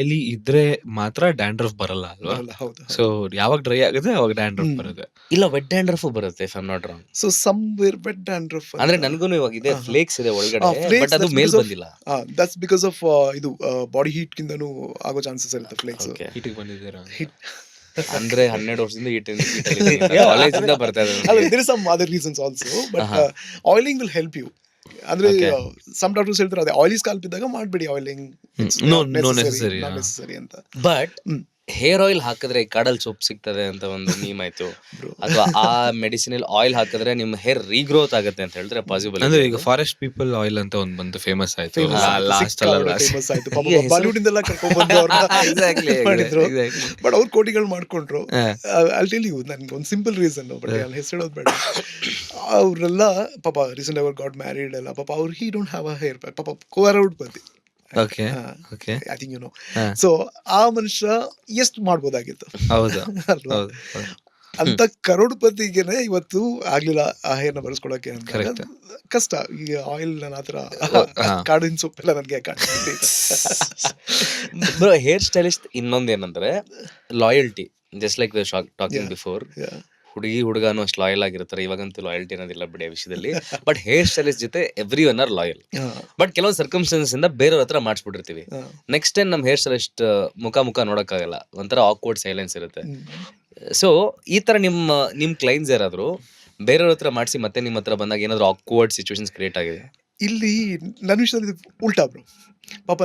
ಇಲ್ಲಿ ಇದ್ರೆ ಮಾತ್ರ ಡ್ಯಾಂಡ್ರಫ್ ಬರಲ್ಲ ಅಲ್ವಾ? ಬರಲ್ಲ. ಹೌದು. ಸೊ ಯಾವಾಗ ಡ್ರೈ ಆಗುತ್ತೆ ಅವಾಗ ಡ್ಯಾಂಡ್ರಫ್ ಬರುತ್ತೆ. ಇಲ್ಲ ವೆಟ್ ಡ್ಯಾಂಡ್ರಫ್ ಬರುತ್ತೆ if I am not wrong. So somewhere wet dandruff ಅಂದ್ರೆ ನನಗೂ ಇವಾಗ ಇದೆ ಫ್ಲೇಕ್ಸ್ ಇದೆ ಒಳಗಡೆ, ಬಟ್ ಅದು ಮೇಲ್ ಬಂದಿಲ್ಲ. ದಟ್ಸ್ ಬಿಕಾಸ್ ಆಫ್ ಇದು ಬಾಡಿ ಹೀಟ್ ಕಿಂದನೂ ಆಗೋ ಚಾನ್ಸಸ್ ಇರುತ್ತೆ ಫ್ಲೇಕ್ಸ್. ಹೀಟಿಗೆ ಬಂದಿದ್ದೀರಾ? ಅಂದ್ರೆ 12 ವರ್ಷದಿಂದ ಕಾಲೇಜಿಂದ ಬರ್ತಾ ಅಲ್ಲ, there is some other reasons also, but oiling will help you. ಅಂದ್ರೆ ಸಮ್ ಡಾಕ್ಟರ್ಸ್ ಹೇಳ್ತಾರೆ ಅದೇ ಆಯಿಲಿ ಸ್ಕಾಲ್ಪ್ ಇದ್ದಾಗ ಮಾಡ್ಬೇಡಿ ಆಯಿಲಿಂಗ್, No necessary ಅಂತ. ಬಟ್ ಹೇರ್ ಆಯಿಲ್ ಹಾಕಿದ್ರೆ ಕಾಡಲ್ ಸೋಪ್ ಸಿಗ್ತದೆ ಅಂತ ಒಂದು ನೀಮ್ ಆಯ್ತು, ಅಥವಾ ಆ ಮೆಡಿಸಿನಲ್ ಆಯಿಲ್ ಹಾಕಿದ್ರೆ ನಿಮ್ ಹೇರ್ ರೀಗ್ರೋತ್ ಆಗುತ್ತೆ ಅಂತ ಹೇಳಿದ್ರೆ ಪಾಸಿಬಲ್. ಅಂದ್ರೆ ಈಗ ಫಾರೆಸ್ಟ್ ಪೀಪಲ್ ಆಯಿಲ್ ಅಂತ ಒಂದು ಬಂದು ಫೇಮಸ್ ಆಯ್ತು ಲಾಸ್ಟ್ ಫೇಮಸ್ ಆಯ್ತು. ಬಾಲಿವುಡ್ ಇಂದೆಲ್ಲ ಕರ್ಕೊಂಡ್ ಬಂದು ಮಾಡಿದ್ರು, ಬಟ್ ಅವ್ರು ಕೋಟಿಗಳು ಮಾಡ್ಕೊಂಡ್ರು. I'll tell you ನನ್ಗೆ ಒಂದು ಸಿಂಪಲ್ ರೀಸನ್, ಬಟ್ ಅಲ್ಲಿ ಹೆಸರು ಹೇಳೋದು ಬೇಡ. ಅವರೆಲ್ಲ ಪಾಪ ರೀಸೆಂಟ್ ಎವರ್ ಗಾಟ್ ಮ್ಯಾರಿಡ್ ಎಲ್ಲ, ಪಾಪ ಅವ್ರು he don't have a hair, ಪಾಪ ಕೋರೌಡ್ ಬಂದಿ. I think you know. So ಆ ಮನುಷ್ಯ ಎಷ್ಟು ಮಾಡ್ಬೋದಾಗಿತ್ತು ಅಲ್ವಾ? ಅಂತ ಕರೋಡ್ಪತಿಗೆನೆ ಇವತ್ತು ಆಗ್ಲಿಲ್ಲ ಆ ಹೇರ್ನ ಬರೆಸ್ಕೊಳಕ್ಕೆ ಅಂತ. ಕಷ್ಟ. ಈ ಆಯಿಲ್ ನನ್ನ ಹತ್ರ ಕಾಡಿನ ಸೊಪ್ಪೆಲ್ಲ ನನಗೆ ಹೇರ್ ಸ್ಟೈಲಿಸ್ಟ್ ಇನ್ನೊಂದೇನಂದ್ರೆ loyalty, just like talking before. ಹುಡುಗಿ ಹುಡುಗನು ಅಷ್ಟು ಲಾಯಲ್ ಆಗಿರ್ತಾರೆ, ಇವಾಗಂತೂ ಲಾಯಲ್ಟಿ ಅನ್ನೋದಿಲ್ಲ ಬಿಡಿ ಆ ವಿಷಯದಲ್ಲಿ. ಬಟ್ ಹೇರ್ ಸ್ಟೈಲಿಸ್ಟ್ ಜೊತೆ every one are loyal. But ಕೆಲವೊಂದು ಸರ್ಕಮ್ಸ್ಟೆನ್ಸಸ್ ಇಂದ ಬೇರೆಯವ್ರ ಹತ್ರ ಮಾಡಿಸ್ಬಿಟ್ಟಿರ್ತೀವಿ. ನೆಕ್ಸ್ಟ್ ಟೈಮ್ ನಮ್ಮ ಹೇರ್ ಸ್ಟೈಲಿಸ್ಟ್ ಮುಖ ನೋಡೋಕ್ಕಾಗಲ್ಲ, ಒಂಥರ ಆಕ್ವರ್ಡ್ ಸೈಲೆನ್ಸ್ ಇರುತ್ತೆ. ಸೊ ಈ ತರ ನಿಮ್ ಕ್ಲೈಂಟ್ಸ್ ಯಾರಾದ್ರು ಬೇರೆಯವ್ರ ಹತ್ರ ಮಾಡಿಸಿ ಮತ್ತೆ ನಿಮ್ಮ ಹತ್ರ ಬಂದಾಗ ಏನಾದ್ರು ಆಕ್ವರ್ಡ್ ಸಿಚುವೇಶನ್ಸ್ ಕ್ರಿಯೇಟ್ ಆಗಿದೆ? ಇಲ್ಲಿ ನನ್ನ ವಿಷಯದಲ್ಲಿ ಉಲ್ಟಾ ಬ್ರೋ. ಪಾಪ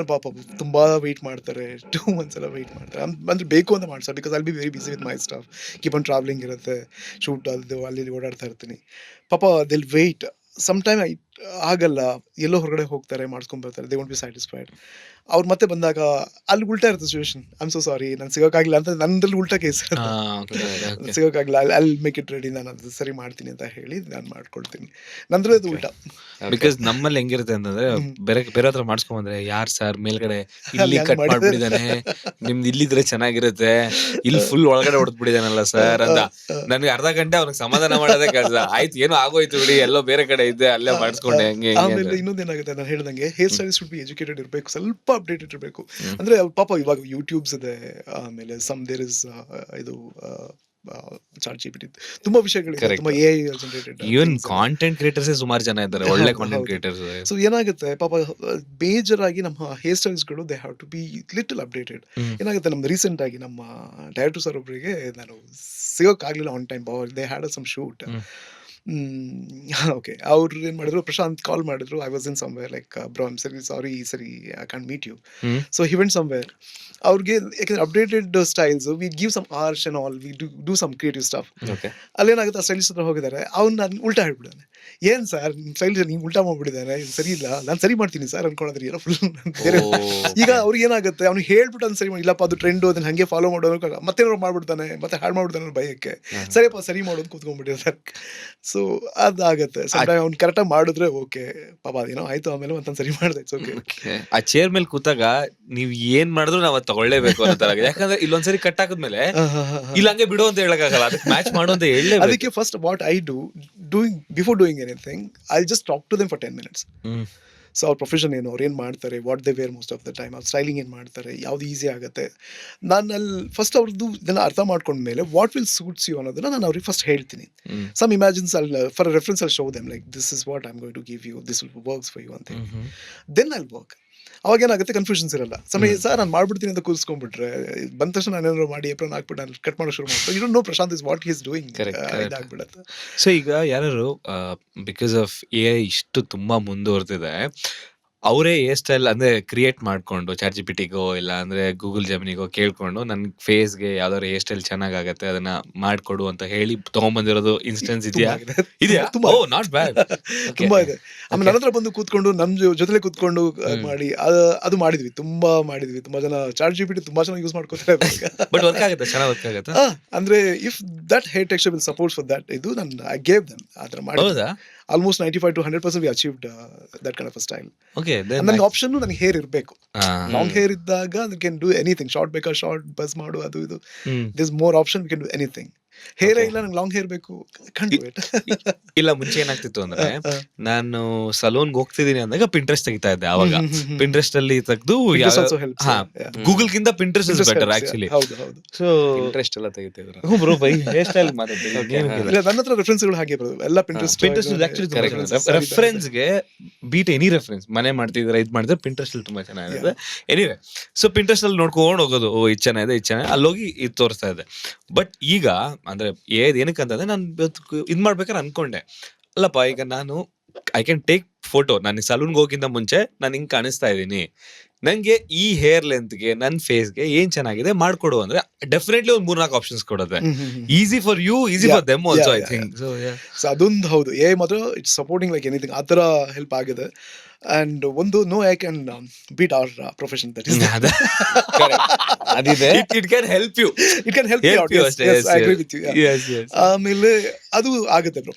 ತುಂಬಾ ವೆಯ್ಟ್ ಮಾಡ್ತಾರೆ, 2 months ಎಲ್ಲ ವೆಯ್ಟ್ ಮಾಡ್ತಾರೆ. ಅಂದ್ರೆ ಬೇಕು ಅಂತ ಮಾಡ್ತಾರೆ, because I'll be very busy with my staff. Keep on travelling ಇರುತ್ತೆ, ಶೂಟ್ ಅದು ಅಲ್ಲಿ ಓಡಾಡ್ತಾ ಇರ್ತೀನಿ. ಪಾಪ ದಿಲ್ ವೆಯ್ಟ್. ಸಮ್ ಟೈಮ್ ಆಗಲ್ಲ, ಎಲ್ಲೋ ಹೊರಗಡೆ ಹೋಗ್ತಾರೆ, ಮಾಡ್ಸ್ಕೊಂಡ್ ಬರ್ತಾರೆ, ದೇ ವೋಂಟ್ ಬಿ ಸ್ಯಾಟಿಸ್ಫೈಡ್. ಅವ್ರು ಮತ್ತೆ ಬಂದಾಗ ಅಲ್ಲಿ ಉಲ್ಟಾ ಇರುತ್ತೆ situation. I am so sorry, ನಾನು ಸಿಗೋಕ್ಕಾಗಿಲ್ಲ ಅಂತ ನನ್ನಲ್ಲಿ ಉಲ್ಟಾ ಕೇಸ್. ಸಿಗೋಕ್ಕಾಗಿಲ್ಲ, ಅಲ್ಲಿ ಮೇಕ್ ಇಟ್ ರೆಡಿ, ನಾನು ಅದು ಸರಿ ಮಾಡ್ತೀನಿ ಅಂತ ಹೇಳಿ ನಾನು ಮಾಡ್ಕೊಳ್ತೀನಿ. ನಂದ್ರೆ ಅದು ಉಲ್ಟಾ. ಬಿಕಾಸ್ ನಮ್ಮಲ್ಲಿ ಹೆಂಗಿರುತ್ತೆ ಅಂತಂದ್ರೆ ಬೇರೆ ಹತ್ರ ಮಾಡಿಸ್ಕೊಂಡ್ಬಂದ್ರೆ, ಯಾರ್ ಸರ್ ಮೇಲ್ಗಡೆ ಇಲ್ಲಿ ಕಟ್ ಮಾಡ್ಬಿಟ್ಟಿದ್ದಾನೆ, ನಿಮ್ದು ಇಲ್ಲಿದ್ರೆ ಚೆನ್ನಾಗಿರುತ್ತೆ, ಇಲ್ಲಿ ಫುಲ್ ಒಳಗಡೆ ಹೊಡೆದ್ಬಿಟ್ಟಿದಾನಲ್ಲ ಸರ್ ಅಂತ. ನನ್ಗೆ ಅರ್ಧ ಗಂಟೆ ಅವ್ನಿಗೆ ಸಮಾಧಾನ ಮಾಡೋದೇ ಕೆಲಸ ಆಯ್ತು. ಏನೋ ಆಗೋಯ್ತು ಬಿಡಿ, ಎಲ್ಲೋ ಬೇರೆ ಕಡೆ ಇದ್ದೆ, ಅಲ್ಲೇ ಮಾಡಿಸ್ಕೊಂಡೆ. ಹಂಗೆ ಆಮೇಲೆ ಇನ್ನೊಂದೇನಾಗುತ್ತೆ, ನಾನು ಹೇಳ್ದಂಗೆ hair stylist should be educated ಇರಬೇಕು, ಸ್ವಲ್ಪ ಅಪ್ಡೇಟೆಡ್ ಇರಬೇಕು. ಅಂದ್ರೆ ಪಾಪ ಇವಾಗ ಯೂಟ್ಯೂಬ್ಸ್ ಇದೆ, ಆಮೇಲೆ ದೇರ್ ಇಸ್ ಇದು ಚಾಟ್ ಜಿಪಿಟಿ, ತುಂಬಾ ವಿಷಯಗಳಿದೆ, ತುಂಬಾ AI generated. Even content creators ಸುಮಾರು ಜನ ಇದ್ದಾರೆ, ಒಳ್ಳೆ ಕಾಂಟೆಂಟ್ ಕ್ರಿಯೇಟರ್ಸ್. ಸೊ ಏನಾಗುತ್ತೆ, ಪಾಪ ಮೇಜರ್ ಆಗಿ ನಮ್ಮ ಹೇರ್ ಸ್ಟೈಲ್ಸ್ಗಳು they have to be little updated. ಏನಾಗುತ್ತೆ, ನಮ್ದು ರೀಸೆಂಟ್ ಆಗಿ ನಮ್ಮ ಡೈರೆಕ್ಟರ್ ಸರ್ ಒಬ್ಬರಿಗೆ ನಾನು ಸಿಗೋಕ್ಕಾಗಲಿಲ್ಲ on time. They had some shoot. Okay, ಅವ್ರು ಏನ್ ಮಾಡಿದ್ರು, ಪ್ರಶಾಂತ್ ಕಾಲ್ ಮಾಡಿದ್ರು. I was in somewhere, like bro I'm sorry I can't meet you. So he went somewhere. ಅವ್ರಿಗೆ ಯಾಕಂದ್ರೆ updated styles, we give some harsh and all, we do some creative stuff. ಅಲ್ಲೇನಾಗುತ್ತೆ, ಆ stylist ಹತ್ರ ಹೋಗಿದ್ದಾರೆ, ಅವ್ನು ನಾನು ಉಲ್ಟಾ ಹೇಳ್ಬಿದ್ದಾನೆ. ಏನ್ ಸರ್ ಸ್ಟೈಲಿಸ್ಟ್ ನೀವು ಉಲ್ಟಾ ಮಾಡ್ಬಿಟ್ಟಿದ್ದಾನೆ, ಸರಿ ಇಲ್ಲ, ನಾನು ಸರಿ ಮಾಡ್ತೀನಿ ಸರ್ ಅನ್ಕೊಂಡ್ರಿ ಏನೋ ಫುಲ್ ಬೇರೆ. ಈಗ ಅವ್ರಿಗೆ ಏನಾಗುತ್ತೆ, ಅವ್ನು ಹೇಳ್ಬಿಟ್ಟು ಅದನ್ನ ಸರಿ ಮಾಡಿ, ಇಲ್ಲಪ್ಪ ಅದು ಟ್ರೆಂಡು, ಅದನ್ನ ಹಂಗೆ ಫಾಲೋ ಮಾಡೋದು, ಮತ್ತೇನಾದ್ರು ಮಾಡ್ಬಿಡ್ತಾನೆ, ಮತ್ತೆ ಹಾಳು ಮಾಡ್ಬಿಡ್ತಾನೆ ಭಯಕ್ಕೆ. ಸರಿಯಪ್ಪ ಸರಿ ಮಾಡೋದು ಕೂತ್ಕೊಂಡ್ಬಿಟ್ಟಿರ್ತಾರೆ. ಸೊ ಅದಾಗತ್ತೆ. ಅವ್ನು ಕರೆಕ್ಟಾಗಿ ಮಾಡಿದ್ರೆ ಓಕೆ, ಪಾಪ ಅದೇನೋ ಆಯ್ತು, ಆಮೇಲೆ ಮತ್ತೆ ಸರಿ ಮಾಡಿದೆ, ಇಟ್ಸ್ ಓಕೆ. ಆ ಚೇರ್ ಮೇಲೆ ಕೂತಾಗ ನೀವ್ ಏನ್ ಮಾಡಿದ್ರು ನಾವ್ ತಗೊಳ್ಳೇಬೇಕು ಅನ್ನೋ ತರ. ಯಾಕಂದ್ರೆ ಇಲ್ಲೊಂದ್ಸರಿ ಕಟ್ ಹಾಕಿದ್ಮೇಲೆ ಇಲ್ಲ ಹಂಗೆ ಬಿಡು ಅಂತ ಹೇಳಕ್ಕಾಗಲ್ಲ, ಅದಕ್ಕೆ ಮ್ಯಾಚ್ ಮಾಡು ಅಂತ ಹೇಳಲೇ. ಅದಕ್ಕೆ first what I do before doing anything, I just talk to them for 10 minutes. So ಅವ್ರ ಪ್ರೊಫೆಷನ್ ಏನು, ಅವ್ರು ಏನು ಮಾಡ್ತಾರೆ, what they wear most of the time, ಅವ್ರ ಸ್ಟೈಲಿಂಗ್ ಏನು ಮಾಡ್ತಾರೆ, ಯಾವ್ದು ಈಸಿ ಆಗುತ್ತೆ. ನಾನು ಅಲ್ಲಿ ಫಸ್ಟ್ ಅವ್ರದ್ದು ಇದನ್ನ ಅರ್ಥ ಮಾಡ್ಕೊಂಡ್ಮೇಲೆ ವಾಟ್ ವಿಲ್ ಸೂಟ್ಸ್ ಯು ಅನ್ನೋದನ್ನ ನಾನು ಅವ್ರಿಗೆ ಫಸ್ಟ್ ಹೇಳ್ತೀನಿ. ಸಮ್ ಇಮ್ಯಾಜಿನ್ಸ್ ಅಲ್ಲಿ ಫಾರ್ ರೆಫರೆನ್ಸ್ ಅಲ್ಲಿ show them, like this is what I am going to give you, this will works for you ಅಂತ ಹೇಳಿ. Then I'll work. ಅವಾಗ ಏನಾಗುತ್ತೆ, ಕನ್ಫ್ಯೂಷನ್ಸ್ ಇರಲ್ಲ. ಸಮಯ ಸರ್ ನಾನು ಮಾಡ್ಬಿಡ್ತೀನಿ ಅಂತ ಕೂರಿಸ್ಕೊಂಡ್ಬಿಟ್ರೆ, ಬಂದ ತಕ್ಷಣ ನಾನೇನಾದ್ರು ಮಾಡಿ ಏಪ್ರಿಲ್ ಹಾಕ್ಬಿಟ್ಟು ನಾನು ಕಟ್ ಮಾಡೋ ಶುರು ಮಾಡ್ತೀನಿ. You don't know Prashant is what he is doing, ಇದಾಗ್ಬಿಡುತ್ತೆ. ಸೊ ಈಗ ಯಾರು ಬಿಕಾಸ್ ಆಫ್ AI ಇಷ್ಟು ತುಂಬಾ ಮುಂದುವರೆದಿದೆ, ಅವರೇ ಹೇರ್ ಸ್ಟೈಲ್ ಅಂದ್ರೆ ಕ್ರಿಯೇಟ್ ಮಾಡ್ಕೊಂಡು ಚಾಟ್ ಜಿಪಿಟಿಗೋ ಇಲ್ಲ ಅಂದ್ರೆ ಗೂಗಲ್ ಜೆಮಿನಿಗೋ ಕೇಳ್ಕೊಂಡು ನನ್ ಫೇಸ್ಗೆ ಯಾವ್ದಾದ್ರು ಹೇರ್ ಸ್ಟೈಲ್ ಚೆನ್ನಾಗತ್ತೆ ಅದನ್ನ ಮಾಡ್ಕೊಡು ಅಂತ ಹೇಳಿ ತಗೊಂಡ್ಬಂದಿರೋದು ಇನ್ಸ್ಟೆನ್ಸ್ ಇದೆಯಾ? ನಾಟ್ ಬ್ಯಾಡ್, ತುಂಬಾ ಇದೆ. ಆಮೇಲೆ ನನ್ನ ಹತ್ರ ಬಂದು ಕೂತ್ಕೊಂಡು ನಮ್ ಜೊತೆಲೆ ಕೂತ್ಕೊಂಡು ಮಾಡಿ ಅದು ಮಾಡಿದ್ವಿ, ತುಂಬಾ ಜನ ಚಾಟ್ ಜಿಪಿಟಿ ತುಂಬಾ ಚೆನ್ನಾಗಿ ಯೂಸ್ ಮಾಡ್ಕೊತಾರೆ. ಬಟ್ ವರ್ಕ್ ಆಗುತ್ತೆ, ಚೆನ್ನಾಗಿ ವರ್ಕ್ ಆಗುತ್ತೆ. ಅಂದ್ರೆ if that hair texture will support for that, ಇದು ನಾನು ಐ ಗೇವ್ ದೆಮ್. ಆತರ ಮಾಡಿ almost 95 to 100% we achieved that kind of a style. ನನಗೆ ಆಪ್ಷನ್, ನನಗೆ ಹೇರ್ ಇರಬೇಕು. ಲಾಂಗ್ ಹೇರ್ ಇದ್ದಾಗ we can do anything. Short ಬೇಕಾ ಶಾರ್ಟ್, ಬಸ್ ಮಾಡು, ಅದು ಇದು. This more option, we can do anything. ಹೇರೇ ಇಲ್ಲ, ನಂಗೆ ಲಾಂಗ್ ಹೇರ್ ಬೇಕು, can't do it. ಇಲ್ಲ ಮುಂಚೆ ಏನಾಗ್ತಿತ್ತು ಅಂದ್ರೆ ನಾನು ಸಲೂನ್ಗೆ ಹೋಗ್ತಿದ್ದೀನಿ ಅಂದಾಗ ಪಿಂಟ್ರೆಸ್ಟ್ ತೆಗಿತಾ ಇದ್ದೆ ಅವಾಗ. ಪಿಂಟ್ರೆಸ್ಟ್ ಅಲ್ಲಿ ತೆಗೆದು Pinterest also helps, ಹಾ yeah. ಗೂಗಲ್ ಗಿಂತ Pinterest is Pinterest better helps, yeah. Actually. ಹೌದು ಹೌದು. ಸೊ ಇಂಟ್ರೆಸ್ಟ್ ಎಲ್ಲ ತೆಗಿತಿದ್ರು. ಬ್ರೋ ಬೈ ಹೇರ್ ಸ್ಟೈಲ್ ಮಾತಾಡ್ತೀನಿ. ಇಲ್ಲ, ನನ್ನ ಹತ್ರ ರೆಫರೆನ್ಸ್ಗಳು ಹಾಗೆ ಬರೋದು ಎಲ್ಲ Pinterest. ಪಿಂಟ್ರೆಸ್ಟ್ ಇಸ್ ಆಕ್ಚುಲಿ ರೆಫರೆನ್ಸ್ಗೆ ಬೀಟ್ ಎನಿ ರೆಫರೆನ್ಸ್. ಮನೆ ಮಾಡ್ತಿದ್ರೆ ಇದು ಮಾಡಿದ್ರೆ ಪಿಂಟ್ರೆಸ್ಟ್ ಅಲ್ಲಿ ತುಂಬಾ ಚೆನ್ನಾಗಿದೆ. ಎನಿವೆ ಸೊ ಪಿಂಟ್ರೆಸ್ಟ್ ಅಲ್ಲಿ ನೋಡ್ಕೊಂಡು ಹೋಗೋದು, ಓ ಇದು ಚೆನ್ನಾಗಿದೆ ಇದು ಚೆನ್ನಾಗಿದೆ, ಅಲ್ಲೋಗಿ ಇದು ತೋರಿಸ್ತಾ ಇದೆ. ಬಟ್ ಈಗ ಅಂದ್ರೆ ಏನಕ್ಕಂತಂದ್ರೆ ನಾನು ಇದ್ ಮಾಡ್ಬೇಕಾದ್ರೆ ಅನ್ಕೊಂಡೆ, ಅಲ್ಲಪ್ಪ ಈಗ ನಾನು ಐ ಕ್ಯಾನ್ ಟೇಕ್ ಫೋಟೋ, ನಾನು ಸಲೂನ್ಗೆ ಹೋಗಿಂತ ಮುಂಚೆ ನಾನು ಹಿಂಗ್ ಕಾಣಿಸ್ತಾ ಇದ್ದೀನಿ, ನಂಗೆ ಈ ಹೇರ್ ಲೆಂತ್ಗೆ ನನ್ನ ಫೇಸ್ಗೆ ಏನ್ ಚೆನ್ನಾಗಿದೆ ಮಾಡ್ಕೊಡು ಅಂದ್ರೆ ಡೆಫಿನೆಟ್ಲಿ ಒಂದು 3-4 ಆಪ್ಷನ್ಸ್ ಕೊಡುತ್ತೆ. Easy for you, easy for them also I think. So ಅದೊಂದು ಹೌದು, ಎ ಮಾತ್ರ ಇಟ್ಸ್ ಸಪೋರ್ಟಿಂಗ್ ಲೈಕ್ ಎನಿಥಿಂಗ್, ಆ ಥರ ಹೆಲ್ಪ್ ಆಗಿದೆ. ಅಂಡ್ ಒಂದು no I can beat our profession, that is ಅದಿದೆ. It can help you, it can help you out. I agree with you. ಆಮೇಲೆ ಅದು ಆಗುತ್ತೆ ಬ್ರೋ.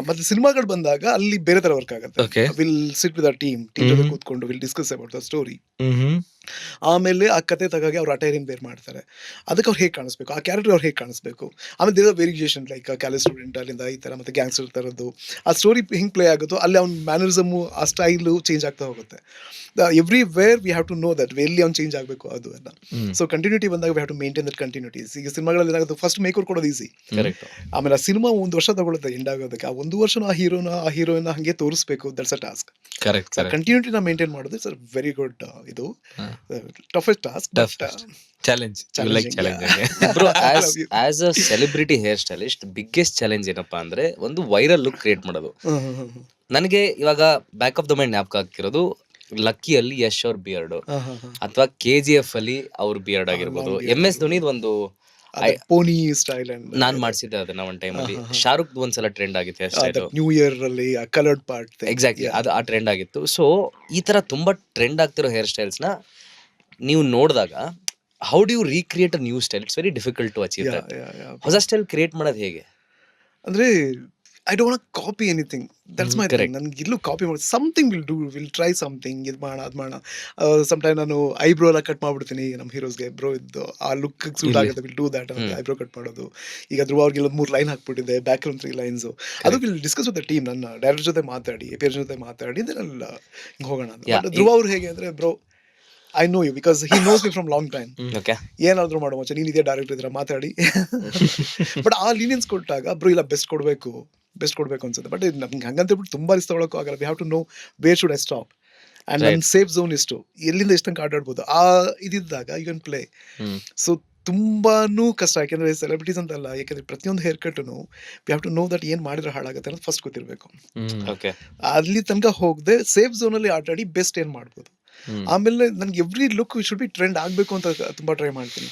ಮತ್ತೆ ಸಿನಿಮಾಗಳು ಬಂದಾಗ ಅಲ್ಲಿ ಬೇರೆ ತರ ವರ್ಕ್ ಆಗುತ್ತೆ. Okay. Will sit with a team ಜೊತೆ ಕೂತ್ಕೊಂಡು will discuss about the story. ಆಮೇಲೆ ಆ ಕತೆ ತಗಾಗಿ ಅವ್ರು ಅಟೈರಿಂಗ್ ಬೇರ್ ಮಾಡ್ತಾರೆ, ಅದಕ್ಕೆ ಅವ್ರು ಹೇಗೆ ಕಾಣಿಸ್ಬೇಕು, ಆ ಕ್ಯಾರೆಕ್ಟರ್ ಅವ್ರು ಹೇಗೆ ಕಾಣಿಸ್ಬೇಕು. ಆಮೇಲೆ ದೇರ್ ವೇರಿಯೇಷನ್ ಲೈಕ್ ಕ್ಯಾಲೇಜ್ ಸ್ಟೂಡೆಂಟ್ ಅಲ್ಲಿಂದ ಈ ಥರ ಮತ್ತೆ ಗ್ಯಾಂಗ್ಸ್ಟರ್ ಥರದ್ದು ಆ ಸ್ಟೋರಿ ಹಿಂಗೆ ಪ್ಲೇ ಆಗುತ್ತೋ ಅಲ್ಲಿ ಅವ್ನ ಮ್ಯಾನರಿಸಮು ಆ ಸ್ಟೈಲು ಚೇಂಜ್ ಆಗ್ತಾ ಹೋಗುತ್ತೆ. Everywhere we have to know that ಎಲ್ಲಿ ಅವ್ನು ಚೇಂಜ್ ಆಗಬೇಕು ಅದು ಎಲ್ಲ. ಸೊ ಕಂಟಿನ್ಯೂಟಿ ಬಂದಾಗ we have to maintain that continuities. ಈಗ ಸಿನಿಮಾಗಳಲ್ಲಿ ಏನಾಗುತ್ತೆ, ಫಸ್ಟ್ ಮೇಕರ್ ಕೊಡೋದು ಈಸಿ, ಆಮೇಲೆ ಆ ಸಿನಿಮಾ 1 ವರ್ಷ ತಗೊಳುತ್ತೆ ಎಂಡ್ ಆಗೋದಕ್ಕೆ. ಆ 1 ವರ್ಷ ಆ ಹೀರೋಯಿನ್ ಹಂಗೆ ತೋರಿಸ್ಬೇಕು, ದಟ್ಸ್ ಅ ಟಾಸ್ಕ್. ಕರೆಕ್ಟ್. ಕಂಟಿನ್ಯೂಟಿನ ಮೇಂಟೈನ್ ಮಾಡೋದು ಇಟ್ಸ್ ಅ ವೆರಿ ಗುಡ್ ಇದು toughest task, challenge. Bro as a celebrity hair stylist biggest challenge ಏನಪ್ಪಾ ಅಂದ್ರೆ ಒಂದು ವೈರಲ್ ಲುಕ್ ಕ್ರಿಯೇಟ್ ಮಾಡೋದು. ನನಗೆ ಇವಾಗ ಬ್ಯಾಕ್ ಆಫ್ ದ ಮೈಂಡ್ ಜ್ಞಾಪಕ ಆಗ್ತಿರೋದು ಲಕ್ಕಿಯಲ್ಲಿ ಯಶ್ ಅವ್ರ ಬಿಯರ್ಡ್, ಅಥವಾ KGF ಅಲ್ಲಿ ಅವ್ರ ಬಿಯರ್ಡ್ ಆಗಿರ್ಬೋದು, MS ಧೋನಿ ಒಂದು ಪೋನಿ ಸ್ಟೈಲ್. ನಾನ್ ಮಾಡ್ಸಿದ್ದೆ ಅದನ್ನ ಒಂದ್ ಟೈಮ್ ಅಲ್ಲಿ. ಶಾರುಖ್ ಒಂದ್ಸಲ ಟ್ರೆಂಡ್ ಆಗಿತ್ತು ಹೇರ್ ಸ್ಟೈಲ್, ನ್ಯೂ ಇಯರ್ ಅಲ್ಲಿ ಕಲರ್ಡ್ ಪಾರ್ಟ್. ಎಕ್ಸಾಕ್ಟ್ಲಿ ಅದು ಆ ಟ್ರೆಂಡ್ ಆಗಿತ್ತು. ಸೊ ಈ ತರ ತುಂಬಾ ಟ್ರೆಂಡ್ ಆಗ್ತಿರೋ ಹೇರ್ ಸ್ಟೈಲ್ಸ್ ನ ನೀವು ನೋಡಿದಾಗ how do you recreate a new style? It's very difficult to achieve that. ಹೊಸ ಸ್ಟೈಲ್ ಕ್ರಿಯೇಟ್ ಮಾಡೋದು ಹೇಗೆ? ಅಂದ್ರೆ I don't want copy anything, that's my thing. ನನ್ಗೆ ಇಲ್ಲೂ ಕಾಪಿ ಮಾಡಿ ಸಮಥಿಂಗ್ ವಿಲ್ ಟ್ರೈ ಸಮಥಿಂಗ್, ಇದು ಮಾಡೋಣ ಅದು ಮಾಡೋಣ. ಸಮ್ಟೈಮ್ ನಾನು ಐಬ್ರೋ ಎಲ್ಲ ಕಟ್ ಮಾಡ್ಬಿಡ್ತೀನಿ ನಮ್ಮ ಹೀರೋಸ್ಗೆ. ಬ್ರೋ ಇದು ಆ ಲುಕ್ ಸೂಟ್ ಆಗುತ್ತೆ, ವಿಲ್ ಡೂ ದ್ಯಾಟ್ ಅಂತ ಐಬ್ರೋ ಕಟ್ ಮಾಡೋದು. ಈಗ ಧ್ರುವ ಅವ್ರಿಗೆಲ್ಲ 3 ಲೈನ್ ಹಾಕ್ಬಿಟ್ಟಿದೆ, ಬ್ಯಾಕ್ ಗ್ರೌಂಡ್ 3 ಲೈನ್ಸು. ಅದು will discuss with the team, ನನ್ನ ಡೈರೆಕ್ಟರ್ ಜೊತೆ ಮಾತಾಡಿ, APR ಜೊತೆ ಮಾತಾಡಿ ಇದನ್ನೆಲ್ಲ ಹಿಂಗೆ ಹೋಗೋಣ. ಧ್ರುವ ಅವ್ರು ಹೇಗೆ ಅಂದರೆ, bro I know you because he knows me from long time. ಏನಾದರೂ ಮಾಡೋ ಮುಂಚೆ ನೀನು ಇದೇ ಡೈರೆಕ್ಟರ್ ಇದ್ರೆ ಮಾತಾಡಿ. ಬಟ್ ಆ ಲೀನಿಯನ್ಸ್ ಕೊಟ್ಟಾಗ ಬ್ರೋ ಇಲ್ಲ ಬೆಸ್ಟ್ ಕೊಡಬೇಕು ಅನ್ಸುತ್ತೆ. ಬಟ್ ನಮ್ಗೆ ಹಂಗಂತ ಹೇಳ್ಬಿಟ್ಟು ತುಂಬ ರಿಸ್ಕ್ ತೊಗೊಳಕ್ಕೂ ಆಗಲ್ಲ. We have to know where should I stop and ನನ್ನ ಸೇಫ್ ಝೋನ್ ಎಷ್ಟು, ಎಲ್ಲಿಂದ ಎಷ್ಟು ತನಕ ಆಟಾಡ್ಬೋದು, ಆ ಇದ್ದಾಗ ಯು ಕ್ಯಾನ್ ಪ್ಲೇ. ಸೊ ತುಂಬಾನು ಕಷ್ಟ, ಯಾಕೆಂದರೆ ಸೆಲೆಬ್ರಿಟೀಸ್ ಅಂತಲ್ಲ, ಯಾಕೆಂದರೆ ಪ್ರತಿಯೊಂದು ಹೇರ್ ಕಟ್ಟನ್ನು we have to know that ಏನು ಮಾಡಿದ್ರೆ ಹಾಳಾಗುತ್ತೆ ಅನ್ನೋದು ಫಸ್ಟ್ ಗೊತ್ತಿರಬೇಕು. ಅಲ್ಲಿ ತನಕ ಹೋಗದೆ ಸೇಫ್ ಝೋನಲ್ಲಿ ಆಟಾಡಿ ಬೆಸ್ಟ್ ಏನು ಮಾಡ್ಬೋದು. ಆಮೇಲೆ ನನ್ಗೆ every look should be trend ಆಗಬೇಕು ಅಂತ ತುಂಬ ಟ್ರೈ ಮಾಡ್ತೀನಿ.